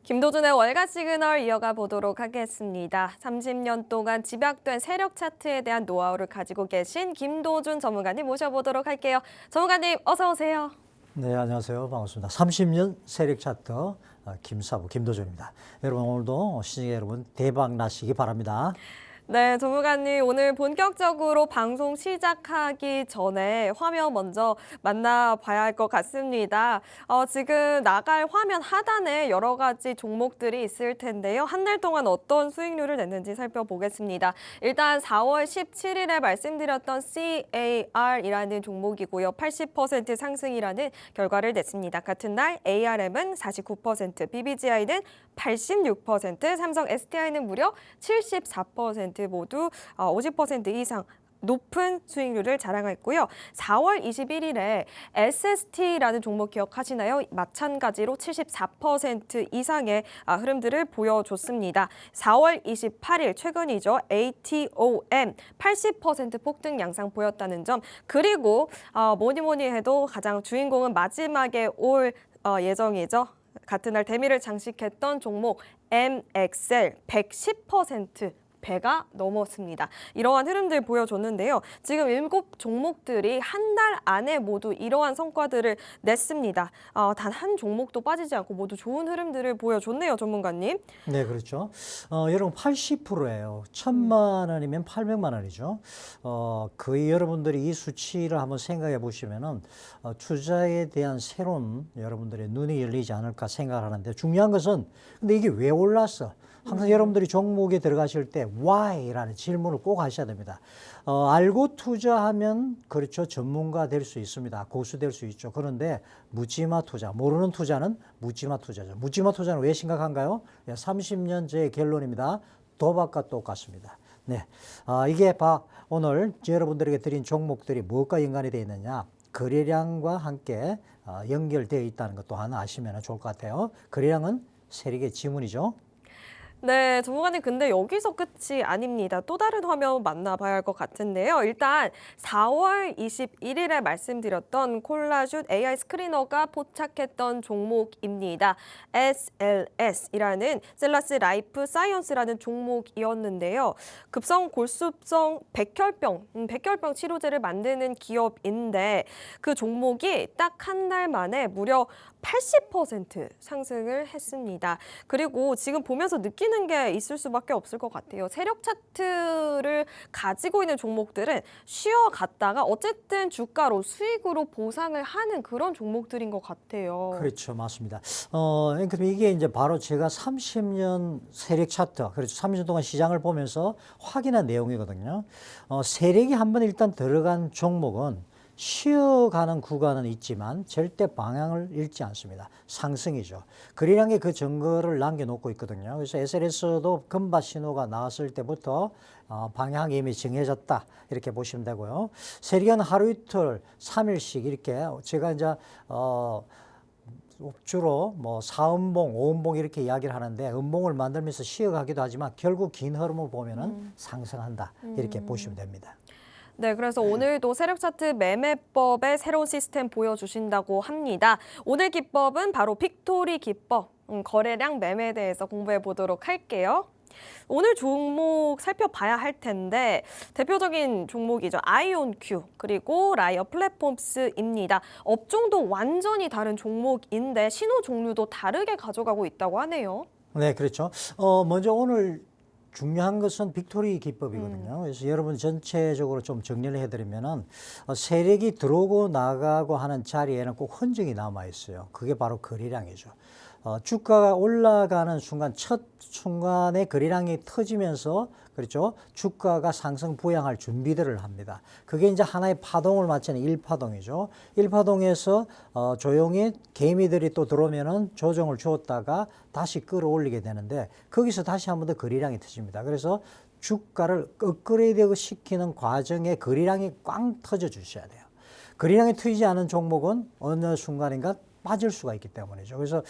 김도준의 월가 시그널 이어가 보도록 하겠습니다. 30년 동안 집약된 세력 차트에 대한 노하우를 가지고 계신 김도준 전문가님 모셔보도록 할게요. 전문가님 어서 오세요. 네, 안녕하세요. 반갑습니다. 30년 세력 차트 김사부 김도준입니다. 여러분 오늘도 시청자 여러분 대박 나시기 바랍니다. 네, 전문가님 오늘 본격적으로 방송 시작하기 전에 화면 먼저 만나봐야 할 것 같습니다. 지금 나갈 화면 하단에 여러 가지 종목들이 있을 텐데요. 한 달 동안 어떤 수익률을 냈는지 살펴보겠습니다. 일단 4월 17일에 말씀드렸던 CAR이라는 종목이고요. 80% 상승이라는 결과를 냈습니다. 같은 날 ARM은 49%, BBGI는 86%, 삼성 SDI는 무려 74% 모두 50% 이상 높은 수익률을 자랑했고요. 4월 21일에 SST라는 종목 기억하시나요? 마찬가지로 74% 이상의 흐름들을 보여줬습니다. 4월 28일 최근이죠. ATOM 80% 폭등 양상 보였다는 점. 그리고 뭐니 해도 가장 주인공은 마지막에 올 예정이죠. 같은 날 대미를 장식했던 종목 MXL 110% 배가 넘었습니다. 이러한 흐름들 보여줬는데요. 지금 7종목들이 한 달 안에 모두 이러한 성과들을 냈습니다. 단 한 종목도 빠지지 않고 모두 좋은 흐름들을 보여줬네요, 전문가님. 네, 그렇죠. 여러분 80%예요. 1,000만 원이면 800만 원이죠. 거의 여러분들이 이 수치를 한번 생각해 보시면은 투자에 대한 새로운 여러분들의 눈이 열리지 않을까 생각하는데 중요한 것은 근데 이게 왜 올랐어? 항상 여러분들이 종목에 들어가실 때 why라는 질문을 꼭 하셔야 됩니다. 알고 투자하면 그렇죠. 전문가 될 수 있습니다. 고수 될 수 있죠. 그런데 묻지마 투자, 모르는 투자는 묻지마 투자죠. 묻지마 투자는 왜 심각한가요? 30년째의 결론입니다. 도박과 똑같습니다. 네, 이게 오늘 여러분들에게 드린 종목들이 무엇과 연관이 되어 있느냐? 거래량과 함께 연결되어 있다는 것도 하나 아시면 좋을 것 같아요. 거래량은 세력의 지문이죠. 네, 전문가님 근데 여기서 끝이 아닙니다. 또 다른 화면 만나봐야 할 것 같은데요. 일단 4월 21일에 말씀드렸던 콜라슛 AI 스크리너가 포착했던 종목입니다. SLS이라는 셀라스 라이프 사이언스라는 종목이었는데요. 급성 골수성 백혈병 치료제를 만드는 기업인데 그 종목이 딱 한 달 만에 무려 80% 상승을 했습니다. 그리고 지금 보면서 느끼는 게 있을 수밖에 없을 것 같아요. 세력 차트를 가지고 있는 종목들은 쉬어갔다가 어쨌든 주가로 수익으로 보상을 하는 그런 종목들인 것 같아요. 그렇죠. 맞습니다. 그러니까 이게 이제 바로 제가 30년 세력 차트, 그렇죠. 30년 동안 시장을 보면서 확인한 내용이거든요. 세력이 한번 일단 들어간 종목은 쉬어가는 구간은 있지만 절대 방향을 잃지 않습니다. 상승이죠. 거래량이 그 증거를 남겨놓고 있거든요. 그래서 SLS도 금바 신호가 나왔을 때부터 방향이 이미 정해졌다 이렇게 보시면 되고요. 세력은 하루 이틀, 3일씩 이렇게 제가 이제 주로 뭐 4음봉, 5음봉 이렇게 이야기를 하는데 음봉을 만들면서 쉬어가기도 하지만 결국 긴 흐름을 보면은 상승한다 이렇게 보시면 됩니다. 네, 그래서 오늘도 세력 차트 매매법의 새로운 시스템 보여주신다고 합니다. 오늘 기법은 바로 빅토리 기법, 거래량 매매에 대해서 공부해 보도록 할게요. 오늘 종목 살펴봐야 할 텐데 대표적인 종목이죠. 아이온큐 그리고 라이어 플랫폼스입니다. 업종도 완전히 다른 종목인데 신호 종류도 다르게 가져가고 있다고 하네요. 네, 그렇죠. 먼저 오늘 중요한 것은 빅토리 기법이거든요. 그래서 여러분 전체적으로 좀 정리를 해드리면은 세력이 들어오고 나가고 하는 자리에는 꼭 흔적이 남아 있어요. 그게 바로 거래량이죠. 주가가 올라가는 순간 첫 순간에 거래량이 터지면서 그렇죠. 주가가 상승 부양할 준비들을 합니다. 그게 이제 하나의 파동을 맞추는 1파동이죠. 1파동에서 조용히 개미들이 또 들어오면은 조정을 주었다가 다시 끌어올리게 되는데 거기서 다시 한 번 더 거래량이 터집니다. 그래서 주가를 업그레이드 시키는 과정에 거래량이 꽝 터져 주셔야 돼요. 거래량이 터지지 않은 종목은 어느 순간인가 빠질 수가 있기 때문이죠. 그래서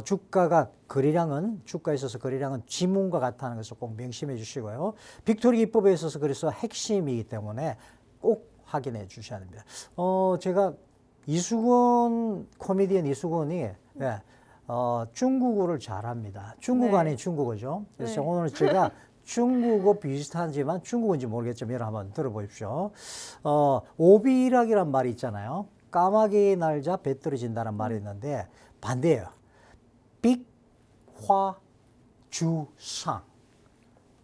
주가가 거래량은 주가에 있어서 거래량은 지문과 같다는 것을 꼭 명심해 주시고요. 빅토리 기법에 있어서 그래서 핵심이기 때문에 꼭 확인해 주셔야 됩니다. 제가 이수근 코미디언 이수근이 중국어를 잘합니다. 중국어 네. 아닌 중국어죠. 그래서 네. 오늘 제가 중국어 비슷한지만 중국어인지 모르겠지만 여러분 한번 들어보십시오. 오비락이란 말이 있잖아요. 까마귀 날자 배 떨어진다는 말이 있는데 반대예요. 빅화주상.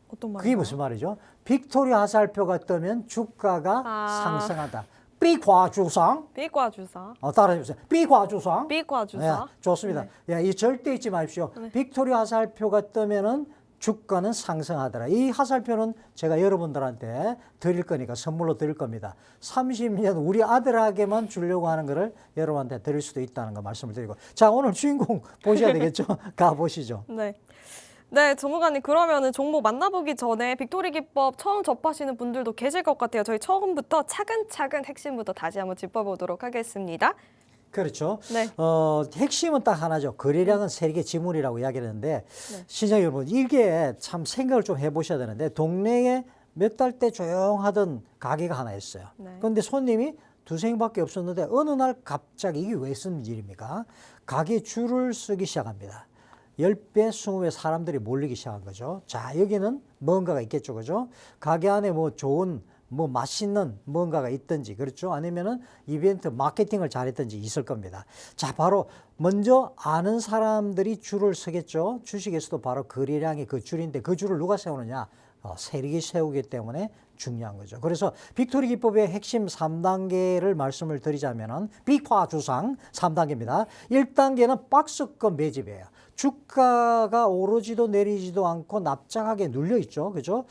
어떤 말인가요? 그게 무슨 말이죠? 빅토리 화살표가 뜨면 주가가 상승하다. 빅화주상. 빅과 주사. 따라해주세요. 빅화주상. 빅과 주사. 좋습니다. 이 절대 잊지 마십시오. 빅토리 화살표가 뜨면은 주가는 상승하더라. 이 화살표는 제가 여러분들한테 드릴 거니까 선물로 드릴 겁니다. 30년 우리 아들에게만 주려고 하는 거를 여러분한테 드릴 수도 있다는 거 말씀을 드리고. 자, 오늘 주인공 보셔야 되겠죠? 가보시죠. 네. 네, 전문가님 그러면은 종목 만나보기 전에 빅토리 기법 처음 접하시는 분들도 계실 것 같아요. 저희 처음부터 차근차근 핵심부터 다시 한번 짚어보도록 하겠습니다. 그렇죠. 네. 핵심은 딱 하나죠. 거래량은 세계 지물이라고 이야기를 했는데 시청자 여러분 이게 참 생각을 좀 해보셔야 되는데 동네에 몇 달 때 조용하던 가게가 하나 있어요. 네. 그런데 손님이 두세 명밖에 없었는데 어느 날 갑자기 이게 왜 쓴 일입니까? 가게 줄을 쓰기 시작합니다. 10배, 20배 사람들이 몰리기 시작한 거죠. 자, 여기는 뭔가가 있겠죠. 그죠? 가게 안에 뭐 좋은 뭐 맛있는 뭔가가 있든지 그렇죠. 아니면은 이벤트 마케팅을 잘했든지 있을 겁니다. 자, 바로 먼저 아는 사람들이 줄을 서겠죠. 주식에서도 바로 거래량이 그 줄인데 그 줄을 누가 세우느냐? 세력이 세우기 때문에 중요한 거죠. 그래서 빅토리 기법의 핵심 3단계를 말씀을 드리자면은 빅화주상 3단계입니다. 1단계는 박스권 매집이에요. 주가가 오르지도 내리지도 않고 납작하게 눌려 있죠. 그죠?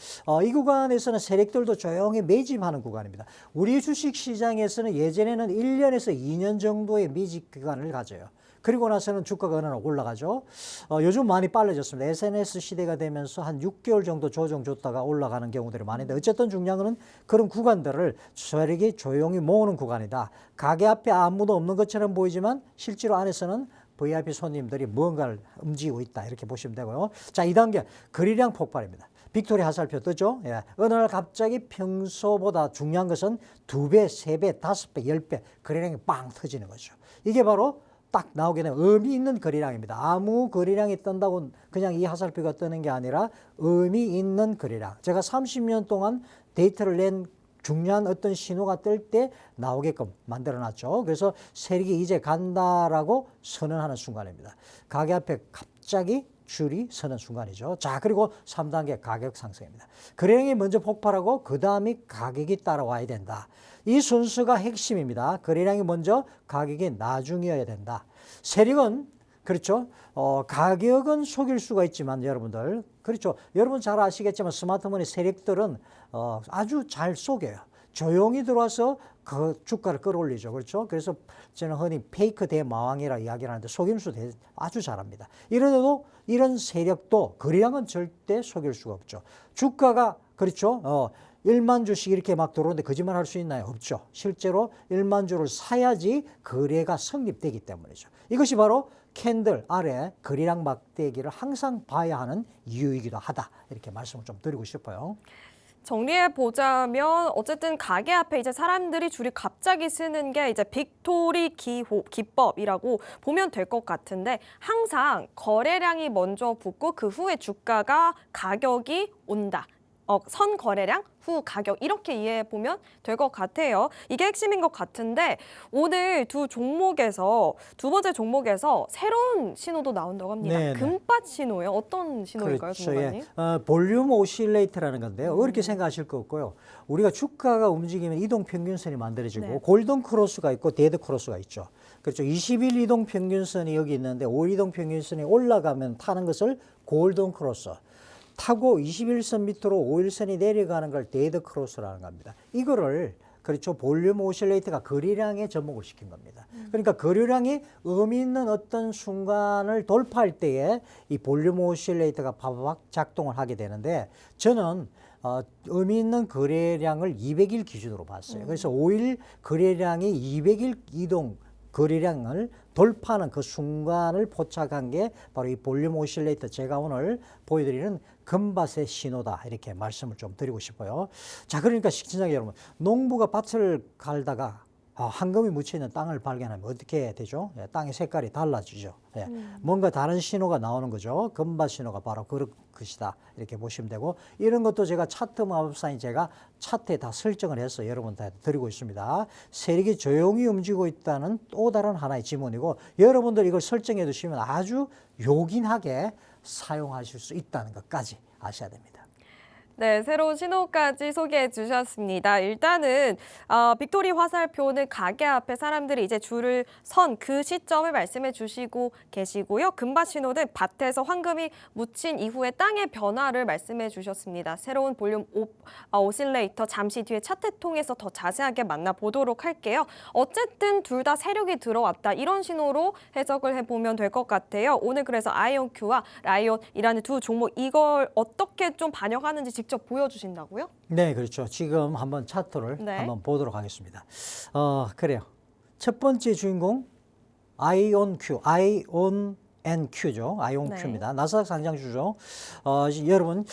이 구간에서는 세력들도 조용히 매집하는 구간입니다. 우리 주식 시장에서는 예전에는 1년에서 2년 정도의 매집 기간을 가져요. 그리고 나서는 주가가 어느 날 올라가죠. 요즘 많이 빨라졌습니다. SNS 시대가 되면서 한 6개월 정도 조정 줬다가 올라가는 경우들이 많은데 어쨌든 중요한 거는 그런 구간들을 세력이 조용히 모으는 구간이다. 가게 앞에 아무도 없는 것처럼 보이지만 실제로 안에서는 VIP 손님들이 무언가를 움직이고 있다. 이렇게 보시면 되고요. 자, 2단계 거래량 폭발입니다. 빅토리 화살표 뜨죠? 어느 날 갑자기 평소보다 중요한 것은 2배, 3배, 5배, 10배 거래량이 빵 터지는 거죠. 이게 바로 딱 나오게 되면 의미 있는 거래량입니다. 아무 거래량이 뜬다고 그냥 이 화살표가 뜨는 게 아니라 의미 있는 거래량. 제가 30년 동안 데이터를 낸 중요한 어떤 신호가 뜰 때 나오게끔 만들어놨죠. 그래서 세력이 이제 간다라고 선언하는 순간입니다. 가게 앞에 갑자기 줄이 서는 순간이죠. 자, 그리고 3단계 가격 상승입니다. 거래량이 먼저 폭발하고 그 다음에 가격이 따라와야 된다. 이 순서가 핵심입니다. 거래량이 먼저 가격이 나중이어야 된다. 세력은 그렇죠. 가격은 속일 수가 있지만 여러분들 그렇죠. 여러분 잘 아시겠지만 스마트머니 세력들은 아주 잘 속여요. 조용히 들어와서 그 주가를 끌어올리죠. 그렇죠. 그래서 저는 흔히 페이크 대마왕이라 이야기를 하는데 속임수 아주 잘합니다. 이래도 이런 세력도 거래량은 절대 속일 수가 없죠. 주가가 그렇죠. 1만 주씩 이렇게 막 들어오는데 거짓말 할 수 있나요? 없죠. 실제로 1만 주를 사야지 거래가 성립되기 때문이죠. 이것이 바로 캔들 아래 거래량 막대기를 항상 봐야 하는 이유이기도 하다. 이렇게 말씀을 좀 드리고 싶어요. 정리해 보자면 어쨌든 가게 앞에 이제 사람들이 줄이 갑자기 서는 게 이제 빅토리 기법이라고 보면 될 것 같은데 항상 거래량이 먼저 붙고 그 후에 주가가 가격이 온다. 선 거래량 후 가격 이렇게 이해해 보면 될 것 같아요. 이게 핵심인 것 같은데 오늘 두 번째 종목에서 새로운 신호도 나온다고 합니다. 네네. 금밭 신호예요. 어떤 신호일까요, 그렇죠. 전문가님? 볼륨 오실레이터라는 건데요. 어렵게 생각하실 거 없고요. 우리가 주가가 움직이면 이동 평균선이 만들어지고 네. 골든 크로스가 있고 데드 크로스가 있죠. 그렇죠. 20일 이동 평균선이 여기 있는데 5일 이동 평균선이 올라가면 타는 것을 골든 크로스. 타고 21선 밑으로 5일선이 내려가는 걸 데드 크로스라는 겁니다. 이거를 그렇죠. 볼륨 오실레이터가 거래량에 접목을 시킨 겁니다. 그러니까 거래량이 의미 있는 어떤 순간을 돌파할 때에 이 볼륨 오실레이터가 바바박 작동을 하게 되는데 저는 의미 있는 거래량을 200일 기준으로 봤어요. 그래서 5일 거래량이 200일 이동 거리량을 돌파하는 그 순간을 포착한 게 바로 이 볼륨 오실레이터, 제가 오늘 보여드리는 금밭의 신호다, 이렇게 말씀을 좀 드리고 싶어요. 자, 그러니까 시청자 여러분, 농부가 밭을 갈다가 황금이 묻혀있는 땅을 발견하면 어떻게 되죠? 예, 땅의 색깔이 달라지죠. 예, 뭔가 다른 신호가 나오는 거죠. 금밭 신호가 바로 그것이다, 이렇게 보시면 되고, 이런 것도 제가 차트 마법사인 제가 차트에 다 설정을 해서 여러분한테 드리고 있습니다. 세력이 조용히 움직이고 있다는 또 다른 하나의 지문이고, 여러분들 이걸 설정해 두시면 아주 요긴하게 사용하실 수 있다는 것까지 아셔야 됩니다. 네, 새로운 신호까지 소개해 주셨습니다. 일단은 빅토리 화살표는 가게 앞에 사람들이 이제 줄을 선 그 시점을 말씀해 주시고 계시고요. 금밭 신호는 밭에서 황금이 묻힌 이후의 땅의 변화를 말씀해 주셨습니다. 새로운 볼륨 오실레이터 잠시 뒤에 차트 통해서 더 자세하게 만나보도록 할게요. 어쨌든 둘 다 세력이 들어왔다, 이런 신호로 해석을 해보면 될 것 같아요. 오늘 그래서 아이온큐와 라이온이라는 두 종목, 이걸 어떻게 좀 반영하는지 직접 보여주신다고요? 네, 그렇죠. 지금 한번 차트를 네. 한번 보도록 하겠습니다. 그래요. 첫 번째 주인공 아이온큐, 아이온NQ죠. 아이온Q입니다. 네. 나스닥 상장주죠. 여러분,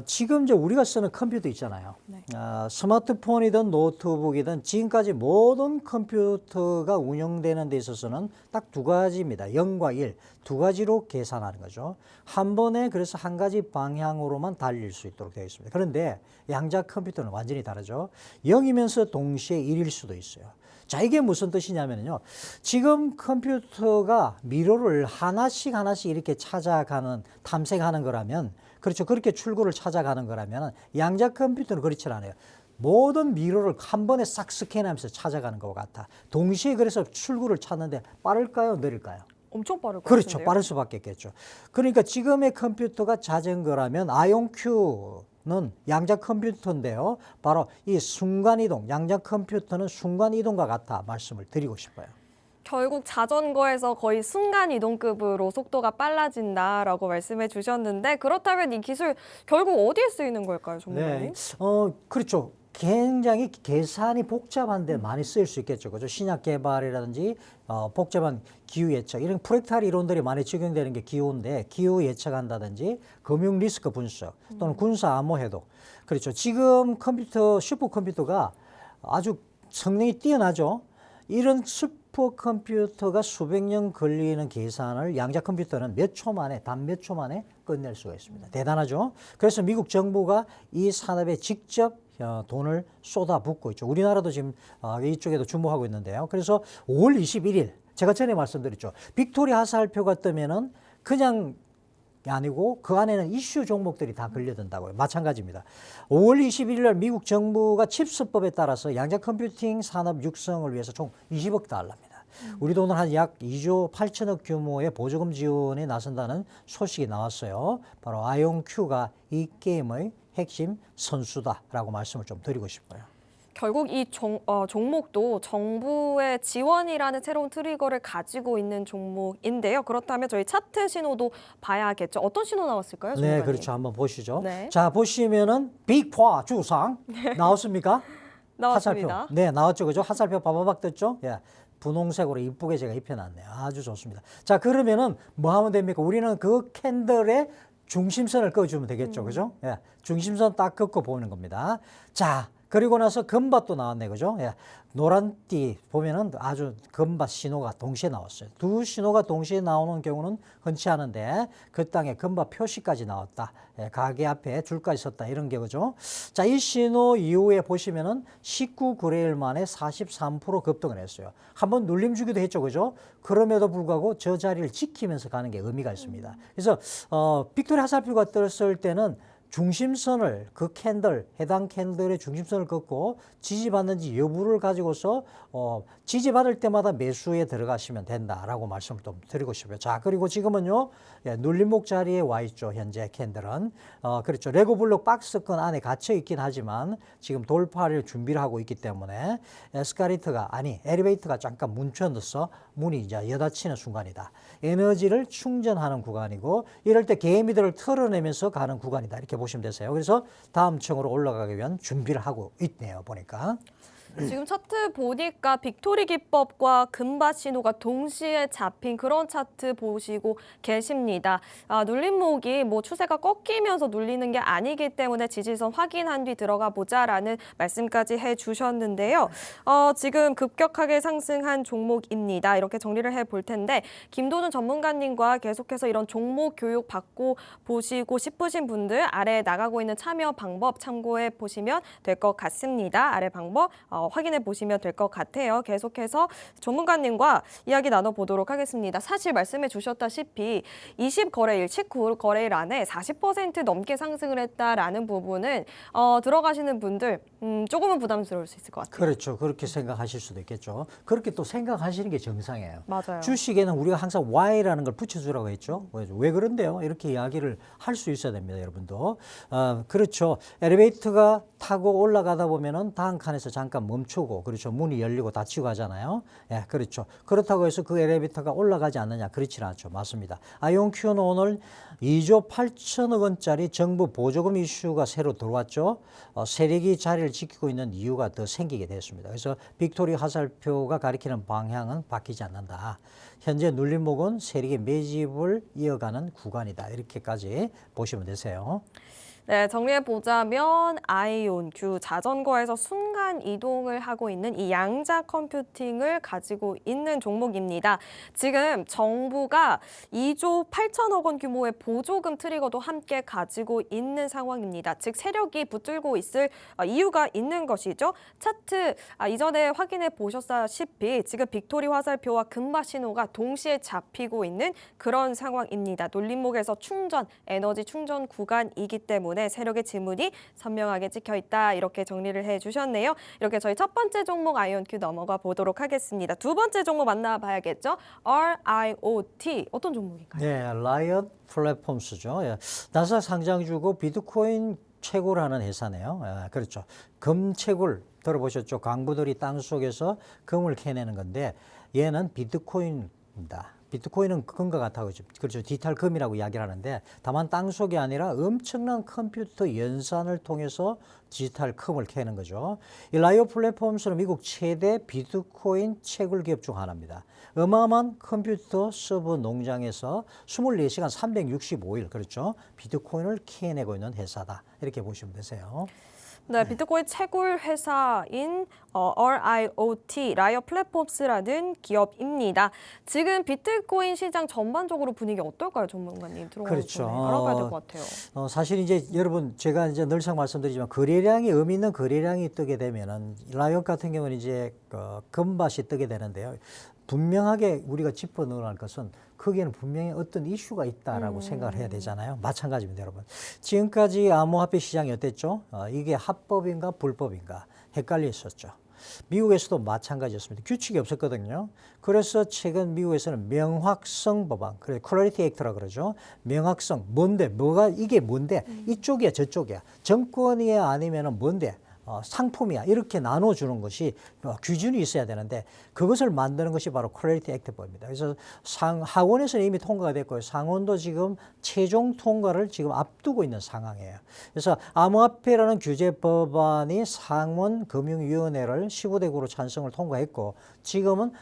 지금 이제 우리가 쓰는 컴퓨터 있잖아요. 네. 스마트폰이든 노트북이든 지금까지 모든 컴퓨터가 운영되는 데 있어서는 딱 두 가지입니다. 0과 1, 두 가지로 계산하는 거죠. 한 번에 그래서 한 가지 방향으로만 달릴 수 있도록 되어 있습니다. 그런데 양자 컴퓨터는 완전히 다르죠. 0이면서 동시에 1일 수도 있어요. 자, 이게 무슨 뜻이냐면요. 지금 컴퓨터가 미로를 하나씩 이렇게 찾아가는, 탐색하는 거라면, 그렇죠. 그렇게 출구를 찾아가는 거라면 양자 컴퓨터는 그렇지 않아요. 모든 미로를 한 번에 싹 스캔하면서 찾아가는 것 같아. 동시에 그래서 출구를 찾는데 빠를까요? 느릴까요? 엄청 빠를 것 그렇죠. 같은데요? 빠를 수밖에 없겠죠. 그러니까 지금의 컴퓨터가 자전거라면 아이온큐는 양자 컴퓨터인데요. 바로 이 순간이동, 양자 컴퓨터는 순간이동과 같다 말씀을 드리고 싶어요. 결국 자전거에서 거의 순간이동급으로 속도가 빨라진다라고 말씀해 주셨는데, 그렇다면 이 기술 결국 어디에 쓰이는 걸까요, 전문가님? 그렇죠. 굉장히 계산이 복잡한데 많이 쓰일 수 있겠죠. 그죠? 신약 개발이라든지 복잡한 기후 예측, 이런 프랙탈 이론들이 많이 적용되는 게 기후인데, 기후 예측한다든지 금융 리스크 분석 또는 군사 암호 해독. 그렇죠. 지금 컴퓨터, 슈퍼컴퓨터가 아주 성능이 뛰어나죠. 이런 슈퍼컴퓨터가 수백 년 걸리는 계산을 양자 컴퓨터는 몇 초 만에, 단 몇 초 만에 끝낼 수가 있습니다. 대단하죠. 그래서 미국 정부가 이 산업에 직접 돈을 쏟아붓고 있죠. 우리나라도 지금 이쪽에도 주목하고 있는데요. 그래서 5월 21일, 제가 전에 말씀드렸죠. 빅토리 화살표가 뜨면은 그냥 아니고 그 안에는 이슈 종목들이 다 걸려든다고요. 마찬가지입니다. 5월 21일 날 미국 정부가 칩스법에 따라서 양자 컴퓨팅 산업 육성을 위해서 총 20억 달러입니다. 우리 돈은 한 약 2조 8천억 규모의 보조금 지원에 나선다는 소식이 나왔어요. 바로 아이온큐가 이 게임의 핵심 선수다라고 말씀을 좀 드리고 싶어요. 결국 이 종목도 정부의 지원이라는 새로운 트리거를 가지고 있는 종목인데요. 그렇다면 저희 차트 신호도 봐야겠죠. 어떤 신호 나왔을까요, 네, 전문가님? 그렇죠. 한번 보시죠. 네. 자, 보시면은 빅화 주상 나왔습니까? 나왔습니다. 화살표. 네, 나왔죠. 그죠? 화살표 바바박 떴죠? 예. 분홍색으로 이쁘게 제가 입혀놨네요. 아주 좋습니다. 자, 그러면은 뭐 하면 됩니까? 우리는 그 캔들의 중심선을 그어주면 되겠죠. 그죠? 예. 중심선 딱 긋고 보는 겁니다. 자, 그리고 나서 금밭도 나왔네. 그죠? 예. 노란띠 보면은 아주 금밭 신호가 동시에 나왔어요. 두 신호가 동시에 나오는 경우는 흔치 않은데 그 땅에 금밭 표시까지 나왔다. 예. 가게 앞에 줄까지 섰다. 이런 경우죠. 자, 이 신호 이후에 보시면은 19거래일 만에 43% 급등을 했어요. 한번 눌림 주기도 했죠. 그죠? 그럼에도 불구하고 저 자리를 지키면서 가는 게 의미가 있습니다. 그래서 빅토리 화살표가 떴을 때는 중심선을, 그 캔들, 해당 캔들의 중심선을 긋고 지지받는지 여부를 가지고서 지지받을 때마다 매수에 들어가시면 된다라고 말씀을 좀 드리고 싶어요. 자, 그리고 지금은요, 예, 눌림목 자리에 와 있죠. 현재 캔들은. 그렇죠. 레고블록 박스권 안에 갇혀 있긴 하지만 지금 돌파를 준비를 하고 있기 때문에 엘리베이터가 잠깐 멈춰서 문이 이제 여닫히는 순간이다. 에너지를 충전하는 구간이고, 이럴 때 개미들을 털어내면서 가는 구간이다. 이렇게 보시면 되세요. 그래서 다음 층으로 올라가기 위한 준비를 하고 있네요. 보니까. 지금 차트 보니까 빅토리 기법과 금밭 신호가 동시에 잡힌 그런 차트 보시고 계십니다. 눌림목이 뭐 추세가 꺾이면서 눌리는 게 아니기 때문에 지지선 확인한 뒤 들어가 보자라는 말씀까지 해주셨는데요. 지금 급격하게 상승한 종목입니다. 이렇게 정리를 해볼 텐데 김도준 전문가님과 계속해서 이런 종목 교육 받고 보시고 싶으신 분들 아래 나가고 있는 참여 방법 참고해 보시면 될 것 같습니다. 아래 방법 확인해 보시면 될 것 같아요. 계속해서 전문가님과 이야기 나눠보도록 하겠습니다. 사실 말씀해 주셨다시피 20거래일, 19거래일 안에 40% 넘게 상승을 했다라는 부분은 들어가시는 분들 조금은 부담스러울 수 있을 것 같아요. 그렇죠. 그렇게 생각하실 수도 있겠죠. 그렇게 또 생각하시는 게 정상이에요. 맞아요. 주식에는 우리가 항상 Y라는 걸 붙여주라고 했죠. 왜 그런데요? 이렇게 이야기를 할 수 있어야 됩니다, 여러분도. 그렇죠. 엘리베이터가 타고 올라가다 보면은 다음 칸에서 잠깐 멈추고, 그렇죠. 문이 열리고 닫히고 하잖아요. 예, 그렇죠. 그렇다고 해서 그 엘리베이터가 올라가지 않느냐? 그렇지는 않죠. 맞습니다. 아이온큐는 오늘 2조 8천억 원짜리 정부 보조금 이슈가 새로 들어왔죠. 세력이 자리를 지키고 있는 이유가 더 생기게 됐습니다. 그래서 빅토리 화살표가 가리키는 방향은 바뀌지 않는다. 현재 눌림목은 세력의 매집을 이어가는 구간이다. 이렇게까지 보시면 되세요. 네, 정리해보자면 아이온큐 자전거에서 순간 이동을 하고 있는 이 양자 컴퓨팅을 가지고 있는 종목입니다. 지금 정부가 2조 8천억 원 규모의 보조금 트리거도 함께 가지고 있는 상황입니다. 즉 세력이 붙들고 있을 이유가 있는 것이죠. 차트 이전에 확인해 보셨다시피 지금 빅토리 화살표와 금바 신호가 동시에 잡히고 있는 그런 상황입니다. 눌림목에서 충전, 에너지 충전 구간이기 때문에 세력의 지문이 선명하게 찍혀 있다. 이렇게 정리를 해주셨네요. 이렇게 저희 첫 번째 종목 아이온큐 넘어가 보도록 하겠습니다. 두 번째 종목 만나봐야겠죠. RIOT 어떤 종목인가요? 네, 라이엇 플랫폼스죠. 예. 나스닥 상장주고 비트코인 채굴하는 회사네요. 예, 그렇죠. 금채굴 들어보셨죠? 광부들이 땅 속에서 금을 캐내는 건데 얘는 비트코인입니다. 비트코인은 금과 같아요. 그렇죠. 디지털 금이라고 이야기를 하는데 다만 땅 속이 아니라 엄청난 컴퓨터 연산을 통해서 디지털 금을 캐는 거죠. 이 라이오 플랫폼스는 미국 최대 비트코인 채굴 기업 중 하나입니다. 어마어마한 컴퓨터 서버 농장에서 24시간 365일 그렇죠. 비트코인을 캐내고 있는 회사다. 이렇게 보시면 되세요. 네, 비트코인 채굴 회사인 RIOT, 라이어 플랫폼스라는 기업입니다. 지금 비트코인 시장 전반적으로 분위기 어떨까요, 전문가님? 들어가기 그렇죠. 전에 알아봐야 될 것 같아요. 사실 이제 여러분 제가 이제 늘상 말씀드리지만 거래량이 의미 있는 거래량이 뜨게 되면은 라이엇 같은 경우는 이제 금밭이 뜨게 되는데요. 분명하게 우리가 짚어 넣어야 할 것은 거기에는 분명히 어떤 이슈가 있다라고 생각을 해야 되잖아요. 마찬가지입니다, 여러분. 지금까지 암호화폐 시장이 어땠죠? 이게 합법인가 불법인가 헷갈렸었죠. 미국에서도 마찬가지였습니다. 규칙이 없었거든요. 그래서 최근 미국에서는 명확성 법안, 그래 클래리티 액트라고 그러죠. 명확성, 뭔데, 이게 뭔데, 이쪽이야, 저쪽이야, 정권이야 아니면은 뭔데, 상품이야 이렇게 나눠주는 것이 기준이 있어야 되는데 그것을 만드는 것이 바로 클래리티 액트법입니다. 그래서 하원에서는 이미 통과가 됐고요. 상원도 지금 최종 통과를 지금 앞두고 있는 상황이에요. 그래서 암호화폐라는 규제 법안이 상원 금융위원회를 15대 9로 찬성을 통과했고 지금은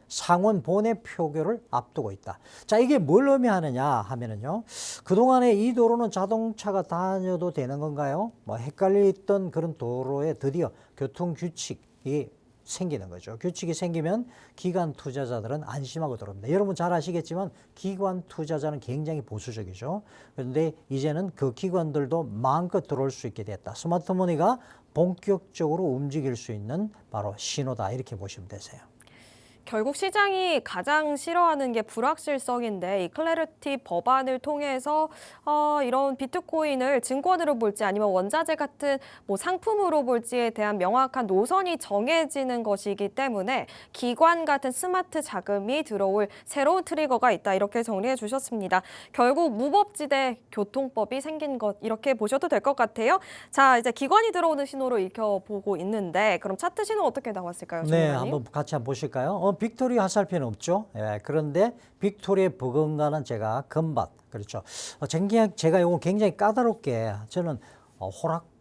상원 본회 표결을 앞두고 있다. 자, 이게 뭘 의미하느냐 하면은요. 그동안에 이 도로는 자동차가 다녀도 되는 건가요? 헷갈렸던 그런 도로에 드디어 교통 규칙이 생기는 거죠. 규칙이 생기면 기관 투자자들은 안심하고 들어옵니다. 여러분 잘 아시겠지만 기관 투자자는 굉장히 보수적이죠. 그런데 이제는 그 기관들도 마음껏 들어올 수 있게 됐다. 스마트머니가 본격적으로 움직일 수 있는 바로 신호다. 이렇게 보시면 되세요. 결국 시장이 가장 싫어하는 게 불확실성인데 이 클래리티 법안을 통해서 이런 비트코인을 증권으로 볼지 아니면 원자재 같은 뭐 상품으로 볼지에 대한 명확한 노선이 정해지는 것이기 때문에 기관 같은 스마트 자금이 들어올 새로운 트리거가 있다. 이렇게 정리해 주셨습니다. 결국 무법지대 교통법이 생긴 것 이렇게 보셔도 될 것 같아요. 자, 이제 기관이 들어오는 신호로 익혀보고 있는데 그럼 차트 신호 어떻게 나왔을까요? 네, 전문가님? 한번 같이 한번 보실까요? 빅토리 화살표는 없죠. 예, 그런데 빅토리의 버금가는 제가 금밭 그렇죠. 제가 이거 굉장히 까다롭게 저는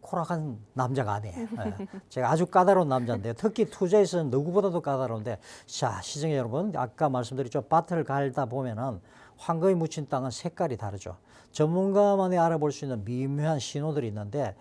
호락호락한 남자가 아니에요. 예. 제가 아주 까다로운 남자인데 특히 투자에서는 누구보다도 까다로운데 자, 시청자 여러분 아까 말씀드렸죠. 밭을 갈다 보면은 황금이 묻힌 땅은 색깔이 다르죠. 전문가만이 알아볼 수 있는 미묘한 신호들이 있는데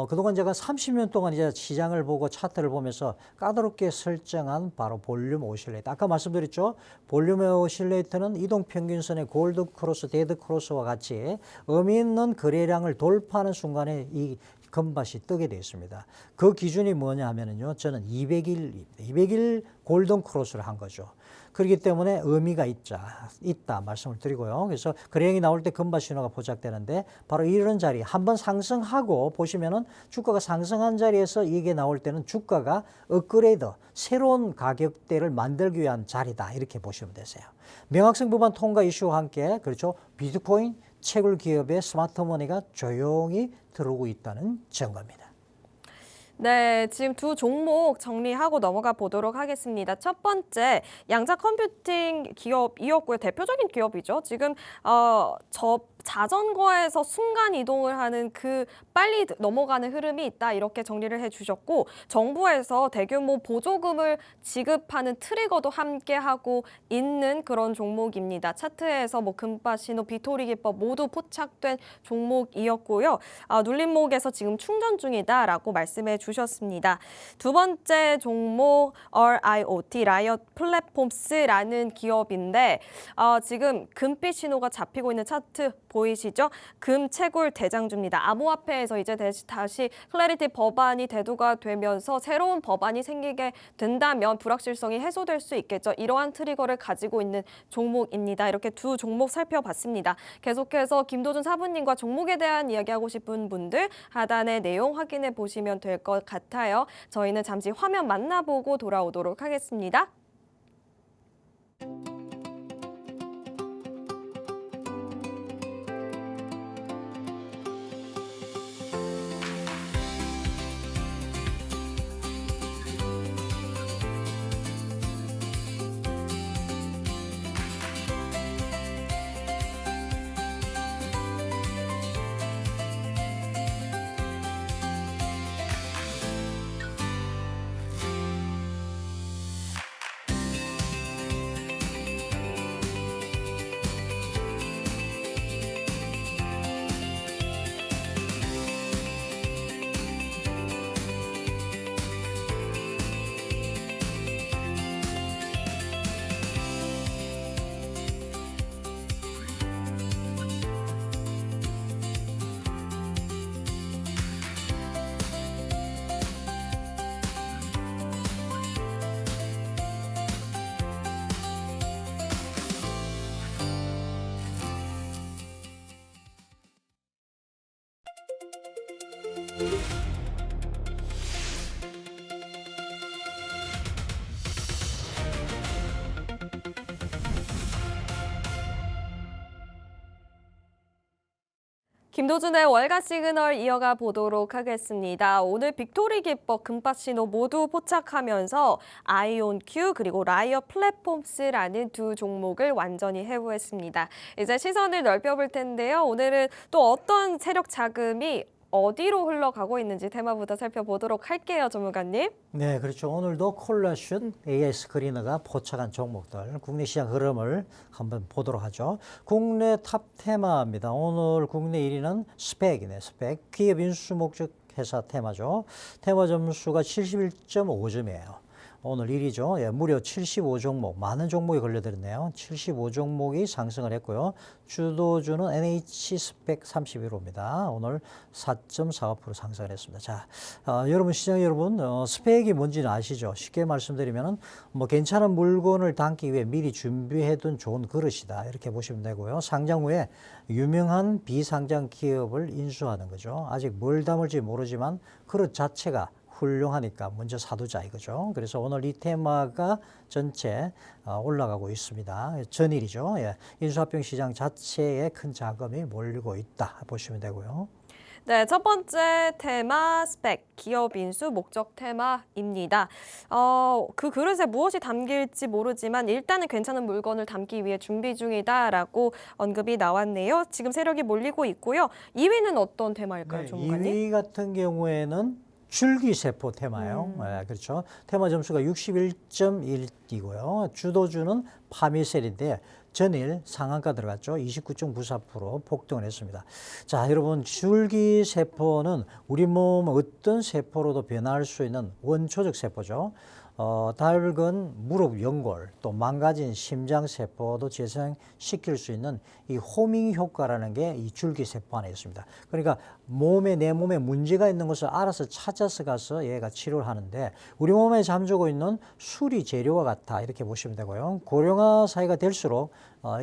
그동안 제가 30년 동안 이제 시장을 보고 차트를 보면서 까다롭게 설정한 바로 볼륨 오실레이터. 아까 말씀드렸죠. 볼륨 오실레이터는 이동평균선의 골드 크로스, 데드 크로스와 같이 의미 있는 거래량을 돌파하는 순간에 이 금밭이 뜨게 되어 있습니다. 그 기준이 뭐냐 하면은요. 저는 200일 골든 크로스를 한 거죠. 그렇기 때문에 의미가 있다 말씀을 드리고요. 그래서 거래량이 나올 때 금밭 신호가 포착되는데 바로 이런 자리 한번 상승하고 보시면은 주가가 상승한 자리에서 이게 나올 때는 주가가 업그레이드 새로운 가격대를 만들기 위한 자리다 이렇게 보시면 되세요. 명확성 부분 통과 이슈와 함께 그렇죠. 비트코인 채굴 기업의 스마트머니가 조용히 들어오고 있다는 증거입니다. 네, 지금 두 종목 정리하고 넘어가 보도록 하겠습니다. 첫 번째, 양자 컴퓨팅 기업이었고요. 대표적인 기업이죠. 지금 자전거에서 순간 이동을 하는 그 빨리 넘어가는 흐름이 있다 이렇게 정리를 해주셨고 정부에서 대규모 보조금을 지급하는 트리거도 함께 하고 있는 그런 종목입니다. 차트에서 뭐 금밭 신호, 비토리 기법 모두 포착된 종목이었고요. 눌림목에서 지금 충전 중이다라고 말씀해 주셨습니다. 두 번째 종목 RIoT 라이엇 플랫폼스라는 기업인데 지금 금빛 신호가 잡히고 있는 차트 보이시죠? 금 채굴 대장주입니다. 암호화폐에서 이제 다시 클래리티 법안이 대두가 되면서 새로운 법안이 생기게 된다면 불확실성이 해소될 수 있겠죠. 이러한 트리거를 가지고 있는 종목입니다. 이렇게 두 종목 살펴봤습니다. 계속해서 김도준 사부님과 종목에 대한 이야기하고 싶은 분들 하단의 내용 확인해 보시면 될 것 같아요. 저희는 잠시 화면 만나보고 돌아오도록 하겠습니다. 김도준의 월가 시그널 이어가 보도록 하겠습니다. 오늘 빅토리 기법, 금밭 신호 모두 포착하면서 아이온큐 그리고 라이엇 플랫폼스라는 두 종목을 완전히 해부했습니다. 이제 시선을 넓혀볼 텐데요. 오늘은 또 어떤 세력 자금이 어디로 흘러가고 있는지 테마부터 살펴보도록 할게요, 전문가님. 네, 그렇죠. 오늘도 콜라슛, AS 그리너가 포착한 종목들, 국내 시장 흐름을 한번 보도록 하죠. 국내 탑 테마입니다. 오늘 국내 1위는 스펙이네, 스펙. 기업 인수 목적 회사 테마죠. 테마 점수가 71.5점이에요. 오늘 1위죠. 예, 무려 75종목, 많은 종목이 걸려들었네요. 75종목이 상승을 했고요. 주도주는 NH 스펙 31호입니다. 오늘 4.45% 상승을 했습니다. 자, 여러분, 시청 여러분, 스펙이 뭔지는 아시죠? 쉽게 말씀드리면, 뭐, 괜찮은 물건을 담기 위해 미리 준비해둔 좋은 그릇이다. 이렇게 보시면 되고요. 상장 후에 유명한 비상장 기업을 인수하는 거죠. 아직 뭘 담을지 모르지만 그릇 자체가 훌륭하니까 먼저 사두자 이거죠. 그래서 오늘 이 테마가 전체 올라가고 있습니다. 전일이죠. 예. 인수합병 시장 자체에 큰 자금이 몰리고 있다 보시면 되고요. 네, 첫 번째 테마 스펙, 기업 인수 목적 테마입니다. 그 그릇에 무엇이 담길지 모르지만 일단은 괜찮은 물건을 담기 위해 준비 중이다라고 언급이 나왔네요. 지금 세력이 몰리고 있고요. 2위는 어떤 테마일까요, 전문가님? 2위 같은 경우에는 줄기세포 테마예요. 네, 그렇죠. 테마 점수가 61.1이고요. 주도주는 파미셀인데 전일 상한가 들어갔죠. 29.94% 폭등을 했습니다. 자, 여러분 줄기세포는 우리 몸 어떤 세포로도 변할 수 있는 원초적 세포죠. 닳은 무릎 연골 또 망가진 심장 세포도 재생시킬 수 있는 이 호밍 효과라는 게 이 줄기세포 안에 있습니다. 그러니까 내 몸에 문제가 있는 것을 알아서 찾아서 가서 얘가 치료를 하는데 우리 몸에 잠재고 있는 수리 재료와 같아 이렇게 보시면 되고요. 고령화 사회가 될수록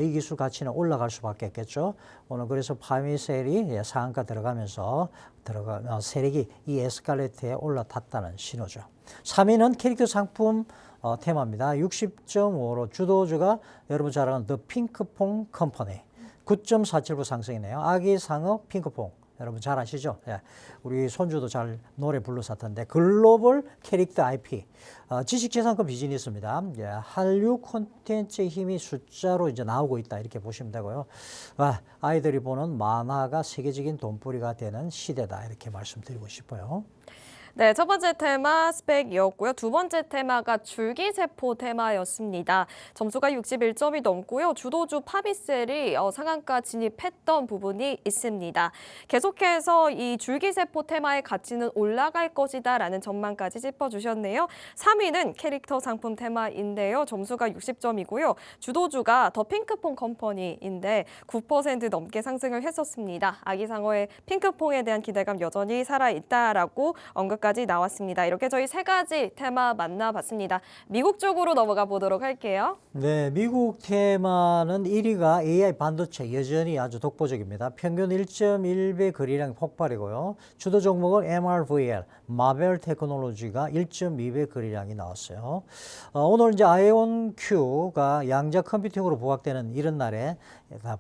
이 기술 가치는 올라갈 수밖에 없겠죠. 오늘 그래서 파미셀이 상한가 들어가면서 세력이 이 에스컬레이터에 올라탔다는 신호죠. 3위는 캐릭터 상품 테마입니다. 60.5로 주도주가 여러분 잘 아는 더 핑크퐁 컴퍼니 9.47% 상승이네요. 아기 상어 핑크퐁 여러분 잘 아시죠? 예. 우리 손주도 잘 노래 불렀었던데 글로벌 캐릭터 IP 지식재산권 비즈니스입니다. 예. 한류 콘텐츠의 힘이 숫자로 이제 나오고 있다 이렇게 보시면 되고요. 아이들이 보는 만화가 세계적인 돈벌이가 되는 시대다 이렇게 말씀드리고 싶어요. 네, 첫 번째 테마 스펙이었고요. 두 번째 테마가 줄기세포 테마였습니다. 점수가 61점이 넘고요. 주도주 파비셀이 상한가 진입했던 부분이 있습니다. 계속해서 이 줄기세포 테마의 가치는 올라갈 것이다라는 전망까지 짚어주셨네요. 3위는 캐릭터 상품 테마인데요. 점수가 60점이고요. 주도주가 더 핑크퐁 컴퍼니인데 9% 넘게 상승을 했었습니다. 아기상어의 핑크퐁에 대한 기대감 여전히 살아있다라고 언급까지 나왔습니다. 이렇게 저희 세 가지 테마 만나봤습니다. 미국 쪽으로 넘어가 보도록 할게요. 네, 미국 테마는 1위가 AI 반도체 여전히 아주 독보적입니다. 평균 1.1배 거래량 폭발이고요. 주도 종목은 MRVL, 마벨 테크놀로지가 1.2배 거래량이 나왔어요. 오늘 이제 아이온 Q가 양자 컴퓨팅으로 부각되는 이런 날에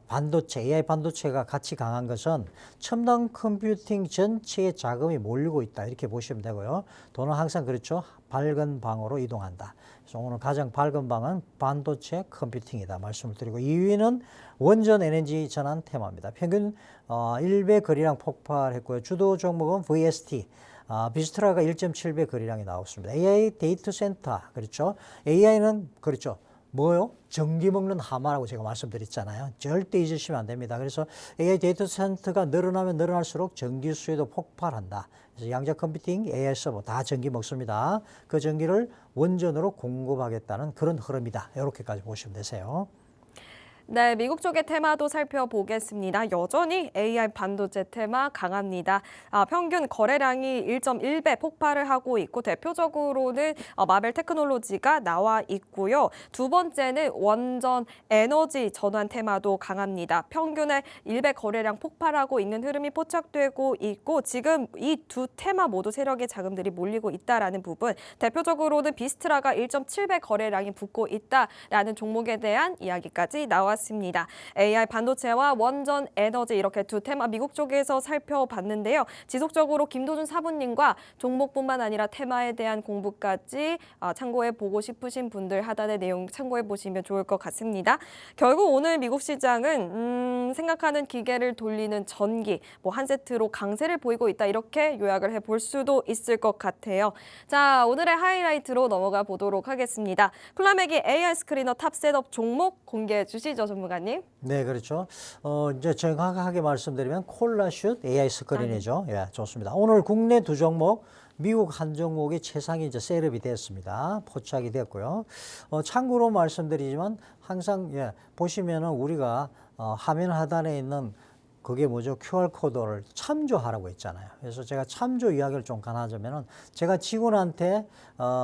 반도체, AI 반도체가 같이 강한 것은 첨단 컴퓨팅 전체에 자금이 몰리고 있다 이렇게 보시면 되고요. 돈은 항상 그렇죠. 밝은 방으로 이동한다. 그래서 오늘 가장 밝은 방은 반도체 컴퓨팅이다 말씀을 드리고 2위는 원전 에너지 전환 테마입니다. 평균 1배 거래량 폭발했고요. 주도 종목은 VST. 비스트라가 1.7배 거래량이 나왔습니다. AI 데이터 센터 그렇죠. AI는 그렇죠. 뭐요? 전기 먹는 하마라고 제가 말씀드렸잖아요. 절대 잊으시면 안 됩니다. 그래서 AI 데이터 센터가 늘어나면 늘어날수록 전기 수요도 폭발한다. 그래서 양자 컴퓨팅, AI 서버 다 전기 먹습니다. 그 전기를 원전으로 공급하겠다는 그런 흐름이다. 이렇게까지 보시면 되세요. 네, 미국 쪽의 테마도 살펴보겠습니다. 여전히 AI 반도체 테마 강합니다. 평균 거래량이 1.1배 폭발을 하고 있고 대표적으로는 마벨 테크놀로지가 나와 있고요. 두 번째는 원전 에너지 전환 테마도 강합니다. 평균의 1배 거래량 폭발하고 있는 흐름이 포착되고 있고 지금 이 두 테마 모두 세력의 자금들이 몰리고 있다라는 부분. 대표적으로는 비스트라가 1.7배 거래량이 붙고 있다라는 종목에 대한 이야기까지 나왔습니다. AI 반도체와 원전 에너지 이렇게 두 테마 미국 쪽에서 살펴봤는데요. 지속적으로 김도준 사부님과 종목뿐만 아니라 테마에 대한 공부까지 참고해 보고 싶으신 분들 하단의 내용 참고해 보시면 좋을 것 같습니다. 결국 오늘 미국 시장은 생각하는 기계를 돌리는 전기 한 세트로 강세를 보이고 있다 이렇게 요약을 해볼 수도 있을 것 같아요. 자, 오늘의 하이라이트로 넘어가 보도록 하겠습니다. 콜라맥이 AI 스크리너 탑 셋업 종목 공개해 주시죠. 전문가님. 네, 그렇죠. 이제 정확하게 말씀드리면 콜라슛 AI 스크린이죠. 예, 좋습니다. 오늘 국내 두 종목, 미국 한 종목이 최상위 이제 셋업이 됐습니다. 포착이 됐고요. 참고로 말씀드리지만 항상 보시면은 우리가 화면 하단에 있는 그게 뭐죠? QR코드를 참조하라고 했잖아요. 그래서 제가 참조 이야기를 좀 하자면은 제가 직원한테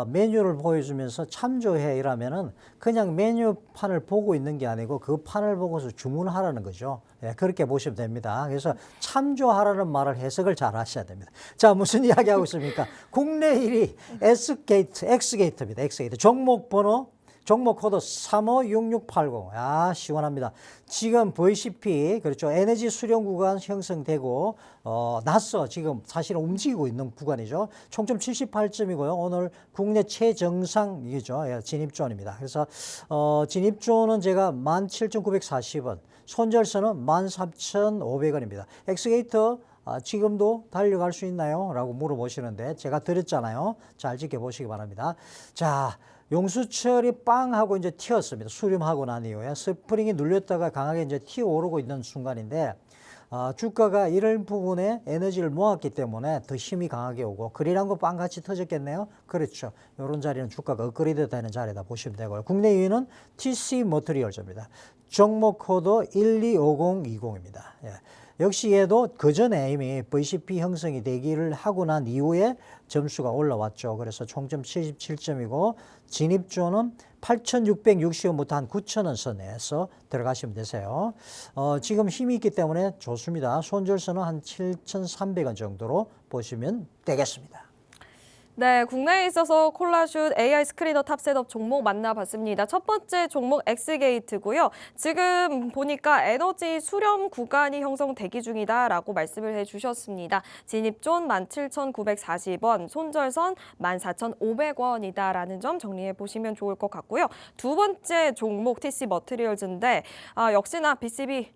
메뉴를 보여주면서 참조해 이라면은 그냥 메뉴판을 보고 있는 게 아니고 그 판을 보고서 주문하라는 거죠. 그렇게 보시면 됩니다. 그래서 참조하라는 말을 해석을 잘 하셔야 됩니다. 자, 무슨 이야기 하고 있습니까? 국내 1위 X게이트입니다. X게이트 종목 번호 종목 코드 356680. 아, 시원합니다. 지금 보이시피 그렇죠. 에너지 수렴 구간 형성되고 났어. 지금 사실은 움직이고 있는 구간이죠. 총점 78점이고요. 오늘 국내 최정상이죠. 예, 진입존입니다. 그래서 진입존은 제가 17,940원, 손절선은 13,500원입니다. 엑스게이트 지금도 달려갈 수 있나요? 라고 물어보시는데 제가 드렸잖아요. 잘 지켜보시기 바랍니다. 자, 용수철이 빵 하고 이제 튀었습니다. 수렴하고 난 이후에 스프링이 눌렸다가 강하게 이제 튀어오르고 있는 순간인데 주가가 이런 부분에 에너지를 모았기 때문에 더 힘이 강하게 오고 그리란 거 빵같이 터졌겠네요. 그렇죠. 이런 자리는 주가가 업그레이드 되는 자리다 보시면 되고요. 국내 2위는 TC 머티리얼즈입니다. 종목 코드 125020입니다. 예. 역시 얘도 그전에 이미 VCP 형성이 되기를 하고 난 이후에 점수가 올라왔죠. 그래서 총점 77점이고 진입조는 8,660원부터 한 9,000원 선에서 들어가시면 되세요. 지금 힘이 있기 때문에 좋습니다. 손절선은 한 7,300원 정도로 보시면 되겠습니다. 네, 국내에 있어서 콜라슛 AI 스크리너 탑셋업 종목 만나봤습니다. 첫 번째 종목 엑스게이트고요. 지금 보니까 에너지 수렴 구간이 형성 대기 중이다라고 말씀을 해주셨습니다. 진입존 17,940원, 손절선 14,500원이다라는 점 정리해 보시면 좋을 것 같고요. 두 번째 종목 TC 머티리얼즈인데 역시나 BCP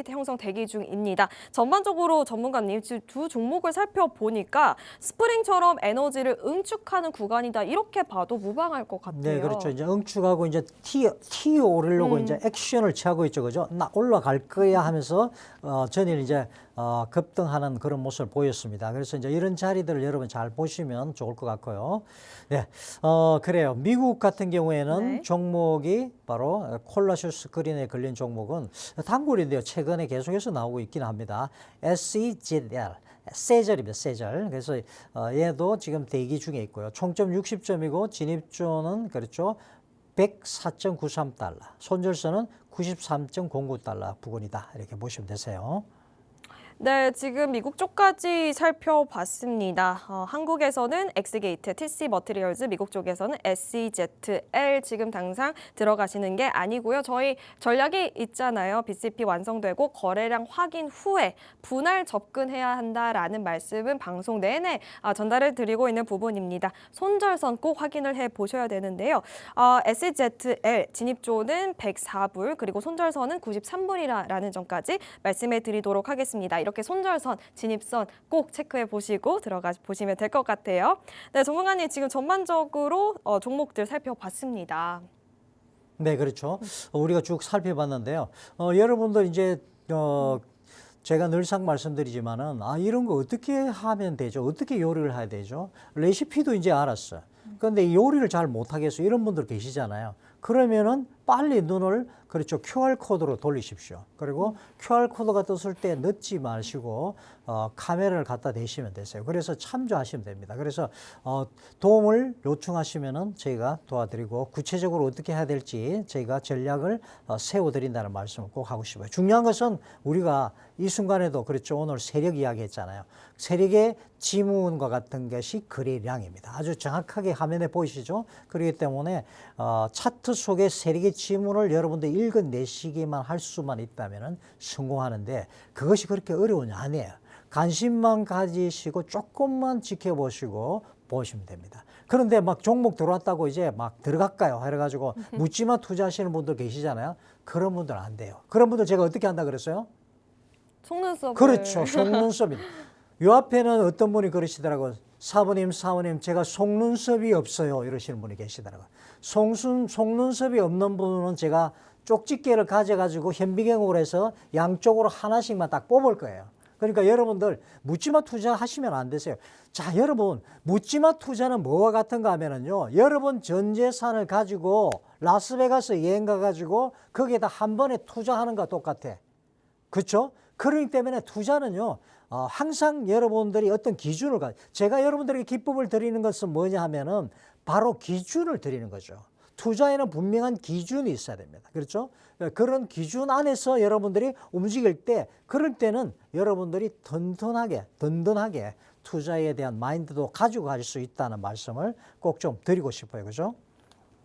형성 대기 중입니다. 전반적으로 전문가님 두 종목을 살펴보니까 스프링처럼 에너지를 응축하는 구간이다 이렇게 봐도 무방할 것 같아요. 네, 그렇죠. 이제 응축하고 이제 튀어 오르려고 이제 액션을 취하고 있죠, 그죠? 나 올라갈 거야 하면서 전일 이제 급등하는 그런 모습을 보였습니다. 그래서 이제 이런 자리들을 여러분 잘 보시면 좋을 것 같고요. 네, 그래요. 미국 같은 경우에는 네. 종목이 바로 콜라슈 스크린에 걸린 종목은 단골인데요. 최근에 계속해서 나오고 있긴 합니다. SEZL. 세절입니다. 세절. 그래서 얘도 지금 대기 중에 있고요. 총점 60점이고 진입조는 그렇죠. 104.93달러. 손절선은 93.09달러 부근이다. 이렇게 보시면 되세요. 네, 지금 미국 쪽까지 살펴봤습니다. 한국에서는 엑스게이트, TC 머티리얼즈, 미국 쪽에서는 SEZL 지금 당장 들어가시는 게 아니고요. 저희 전략이 있잖아요. BCP 완성되고 거래량 확인 후에 분할 접근해야 한다라는 말씀은 방송 내내 전달을 드리고 있는 부분입니다. 손절선 꼭 확인을 해보셔야 되는데요. SEZL 진입조는 104불 그리고 손절선은 93불이라는 점까지 말씀해 드리도록 하겠습니다. 이렇게 손절선, 진입선 꼭 체크해 보시고 들어가 보시면 될 것 같아요. 네, 전문가님 지금 전반적으로 종목들 살펴봤습니다. 네, 그렇죠. 우리가 쭉 살펴봤는데요. 여러분들 이제 제가 늘상 말씀드리지만은 이런 거 어떻게 하면 되죠? 어떻게 요리를 해야 되죠? 레시피도 이제 알았어요. 그런데 요리를 잘 못하겠어요. 이런 분들 계시잖아요. 그러면은 빨리 눈을 그렇죠. QR코드로 돌리십시오. 그리고 QR코드가 떴을 때 늦지 마시고 카메라를 갖다 대시면 되세요. 그래서 참조하시면 됩니다. 그래서 도움을 요청하시면은 저희가 도와드리고 구체적으로 어떻게 해야 될지 저희가 전략을 세워드린다는 말씀을 꼭 하고 싶어요. 중요한 것은 우리가 이 순간에도 그렇죠. 오늘 세력 이야기 했잖아요. 세력의 지문과 같은 것이 거래량입니다. 아주 정확하게 화면에 보이시죠? 그렇기 때문에 차트 속에 세력의 지문을 여러분들 읽어내시기만 할 수만 있다면 성공하는데 그것이 그렇게 어려운 게 아니에요. 관심만 가지시고 조금만 지켜보시고 보시면 됩니다. 그런데 막 종목 들어왔다고 이제 막 들어갈까요? 해가지고 묻지마 투자하시는 분들 계시잖아요. 그런 분들 안 돼요. 그런 분들 제가 어떻게 한다 그랬어요? 속눈썹을. 그렇죠. 속눈썹입니다. 요 앞에는 어떤 분이 그러시더라고요. 사모님, 제가 속눈썹이 없어요. 이러시는 분이 계시더라고요. 속눈썹이 없는 분은 제가 쪽집게를 가져가지고 현미경으로 해서 양쪽으로 하나씩만 딱 뽑을 거예요. 그러니까 여러분들 묻지마 투자하시면 안 되세요. 자, 여러분 묻지마 투자는 뭐와 같은가 하면은요. 여러분 전 재산을 가지고 라스베가스 여행 가가지고 거기에다 한 번에 투자하는 거와 똑같아. 그렇죠? 그렇기 때문에 투자는요. 항상 여러분들이 어떤 기준을 제가 여러분들에게 기쁨을 드리는 것은 뭐냐 하면은 바로 기준을 드리는 거죠. 투자에는 분명한 기준이 있어야 됩니다. 그렇죠? 그런 기준 안에서 여러분들이 움직일 때 그럴 때는 여러분들이 든든하게 투자에 대한 마인드도 가지고 갈 수 있다는 말씀을 꼭 좀 드리고 싶어요. 그죠?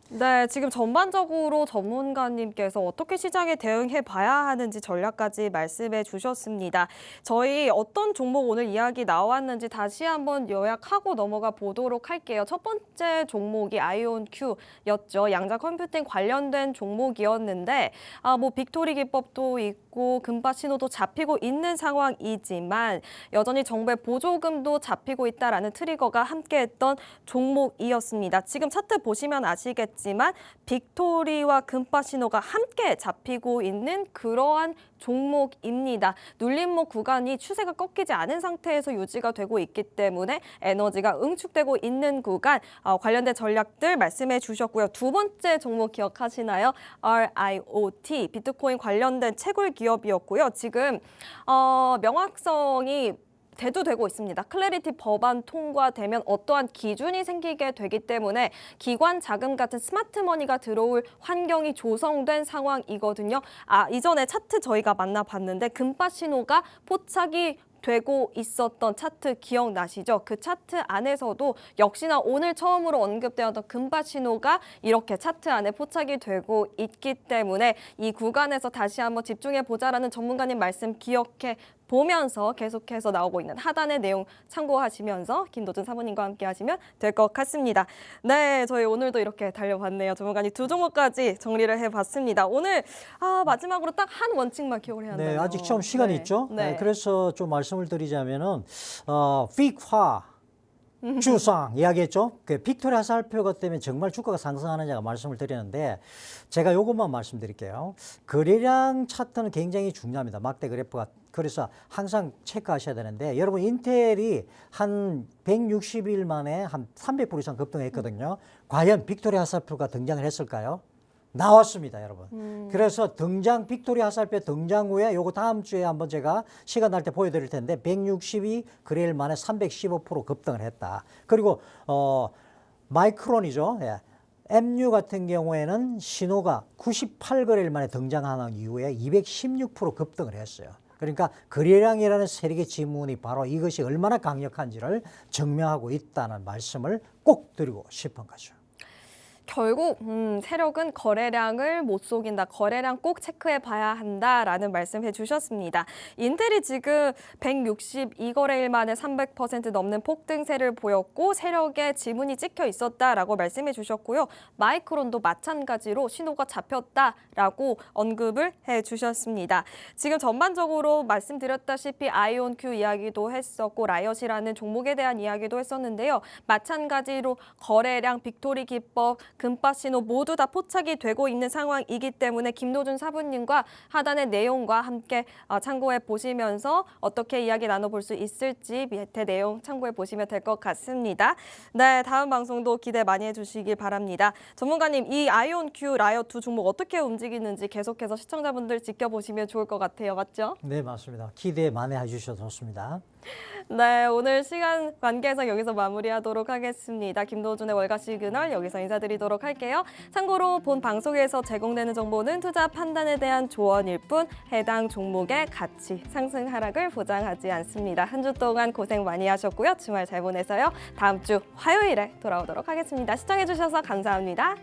네, 지금 전반적으로 전문가님께서 어떻게 시장에 대응해 봐야 하는지 전략까지 말씀해 주셨습니다. 저희 어떤 종목 오늘 이야기 나왔는지 다시 한번 요약하고 넘어가 보도록 할게요. 첫 번째 종목이 아이온큐였죠. 양자 컴퓨팅 관련된 종목이었는데 뭐 빅토리 기법도 있고 금파 신호도 잡히고 있는 상황이지만 여전히 정부의 보조금도 잡히고 있다라는 트리거가 함께했던 종목이었습니다. 지금 차트 보시면 아시겠지만 빅토리와 금파 신호가 함께 잡히고 있는 그러한 종목입니다. 눌림목 구간이 추세가 꺾이지 않은 상태에서 유지가 되고 있기 때문에 에너지가 응축되고 있는 구간 관련된 전략들 말씀해 주셨고요. 두 번째 종목 기억하시나요? RIOT, 비트코인 관련된 채굴 기업이었고요. 지금 명확성이 대두되고 있습니다. 클래리티 법안 통과되면 어떠한 기준이 생기게 되기 때문에 기관 자금 같은 스마트머니가 들어올 환경이 조성된 상황이거든요. 이전에 차트 저희가 만나봤는데 금파 신호가 포착이 되고 있었던 차트 기억나시죠? 그 차트 안에서도 역시나 오늘 처음으로 언급되었던 금파 신호가 이렇게 차트 안에 포착이 되고 있기 때문에 이 구간에서 다시 한번 집중해 보자라는 전문가님 말씀 기억해 보면서 계속해서 나오고 있는 하단의 내용 참고하시면서 김도준 사모님과 함께 하시면 될 것 같습니다. 네, 저희 오늘도 이렇게 달려봤네요. 전문가님 두 종목까지 정리를 해봤습니다. 오늘 마지막으로 딱 한 원칙만 기억을 해야 한다요. 네, 아직 좀 시간이 네. 있죠. 네. 그래서 좀 말씀을 드리자면은 빅화 주상 이야기했죠. 그 빅토리아 화살표 때문에 정말 주가가 상승하느냐가 말씀을 드리는데 제가 이것만 말씀드릴게요. 거래량 차트는 굉장히 중요합니다. 막대 그래프가. 그래서 항상 체크하셔야 되는데 여러분 인텔이 한 160일 만에 한 300% 이상 급등했거든요. 과연 빅토리아 화살표가 등장을 했을까요? 나왔습니다, 여러분. 그래서 빅토리아 화살표 등장 후에 요거 다음 주에 한번 제가 시간 날 때 보여드릴 텐데 162 거래일 만에 315% 급등을 했다. 그리고 마이크론이죠. 예. MU 같은 경우에는 신호가 98거래일 만에 등장하는 이후에 216% 급등을 했어요. 그러니까 거래량이라는 세력의 지문이 바로 이것이 얼마나 강력한지를 증명하고 있다는 말씀을 꼭 드리고 싶은 거죠. 결국 세력은 거래량을 못 속인다. 거래량 꼭 체크해 봐야 한다라는 말씀해 주셨습니다. 인텔이 지금 162거래일 만에 300% 넘는 폭등세를 보였고 세력의 지문이 찍혀 있었다라고 말씀해 주셨고요. 마이크론도 마찬가지로 신호가 잡혔다라고 언급을 해 주셨습니다. 지금 전반적으로 말씀드렸다시피 아이온큐 이야기도 했었고 라이엇이라는 종목에 대한 이야기도 했었는데요. 마찬가지로 거래량, 빅토리 기법, 금파 신호 모두 다 포착이 되고 있는 상황이기 때문에 김도준 사부님과 하단의 내용과 함께 참고해 보시면서 어떻게 이야기 나눠볼 수 있을지 밑에 내용 참고해 보시면 될 것 같습니다. 네, 다음 방송도 기대 많이 해주시길 바랍니다. 전문가님, 이 아이온큐, 라이엇 두 종목 어떻게 움직이는지 계속해서 시청자분들 지켜보시면 좋을 것 같아요. 맞죠? 네, 맞습니다. 기대 많이 해주셔도 좋습니다. 네, 오늘 시간 관계상 여기서 마무리하도록 하겠습니다. 김도준의 월가 시그널 여기서 인사드리도록 할게요. 참고로 본 방송에서 제공되는 정보는 투자 판단에 대한 조언일 뿐 해당 종목의 가치, 상승 하락을 보장하지 않습니다. 한 주 동안 고생 많이 하셨고요. 주말 잘 보내서요. 다음 주 화요일에 돌아오도록 하겠습니다. 시청해주셔서 감사합니다.